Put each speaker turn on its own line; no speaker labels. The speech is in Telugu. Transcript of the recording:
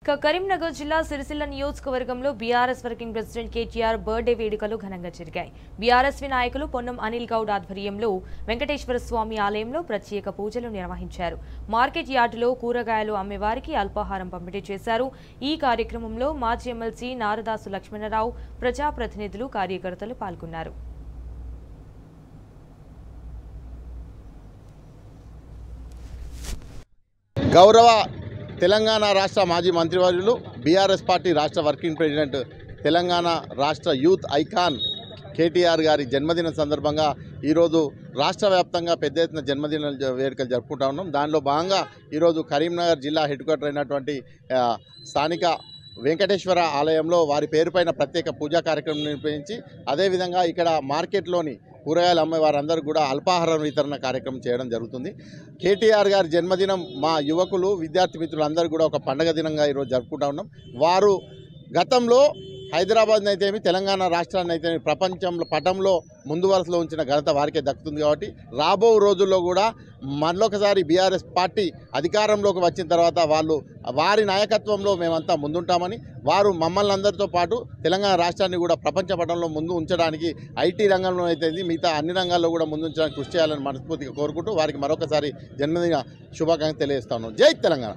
కరీంనగర్ జిల్లా సిరిసిల్ల నియోజకవర్గంలో BRS working president KTR birthday వేడుకలు ఘనంగా జరిగాయి. బీఆర్ఎస్వి నాయకులు పొన్నం అనిల్ గౌడ్ ఆధ్వర్యంలో వెంకటేశ్వర స్వామి ఆలయంలో ప్రత్యేక పూజలు నిర్వహించారు. మార్కెట్ యార్డులో కూరగాయలు అమ్మేవారికి అల్పాహారం పంపిణీ చేశారు. ఈ కార్యక్రమంలో మాజీ ఎమ్మెల్సీ నారదాసు లక్ష్మణరావు, ప్రజాప్రతినిధులు, కార్యకర్తలు పాల్గొన్నారు.
గౌరవ తెలంగాణ రాష్ట్ర మాజీ మంత్రివర్యులు, బీఆర్ఎస్ పార్టీ రాష్ట్ర వర్కింగ్ ప్రెసిడెంట్, తెలంగాణ రాష్ట్ర యూత్ ఐకాన్ కేటీఆర్ గారి జన్మదిన సందర్భంగా ఈరోజు రాష్ట్ర వ్యాప్తంగా పెద్ద ఎత్తున జన్మదిన వేడుకలు జరుపుకుంటా ఉన్నాం. దానిలో భాగంగా ఈరోజు కరీంనగర్ జిల్లా హెడ్ క్వార్టర్ అయినటువంటి స్థానిక వెంకటేశ్వర ఆలయంలో వారి పేరుపైన ప్రత్యేక పూజా కార్యక్రమం నిర్వహించి, అదేవిధంగా ఇక్కడ మార్కెట్లోని కూరగాయలు అమ్మే వారందరూ కూడా అల్పాహారం వితరణ కార్యక్రమం చేయడం జరుగుతుంది. కేటీఆర్ గారి జన్మదినం మా యువకులు, విద్యార్థి మిత్రులందరూ కూడా ఒక పండగ దినంగా ఈరోజు జరుపుకుంటా ఉన్నాం. వారు గతంలో హైదరాబాద్ని అయితేమి, తెలంగాణ రాష్ట్రాన్ని అయితేమి ప్రపంచంలో పటంలో ముందు వరుసలో ఉంచిన ఘనత వారికే దక్కుతుంది. కాబట్టి రాబో రోజుల్లో కూడా మళ్ళొకసారి బీఆర్ఎస్ పార్టీ అధికారంలోకి వచ్చిన తర్వాత వారి నాయకత్వంలో మేమంతా ముందుంటామని, వారు మమ్మల్ని అందరితో పాటు తెలంగాణ రాష్ట్రాన్ని కూడా ప్రపంచ పటంలో ముందు ఉంచడానికి, ఐటీ రంగంలో అయితే మిగతా అన్ని రంగాల్లో కూడా ముందు ఉంచడానికి కృషి చేయాలని మనస్ఫూర్తిగా కోరుకుంటూ వారికి మరొకసారి జన్మదిన శుభాకాంక్షలు తెలియజేస్తాను. జై తెలంగాణ.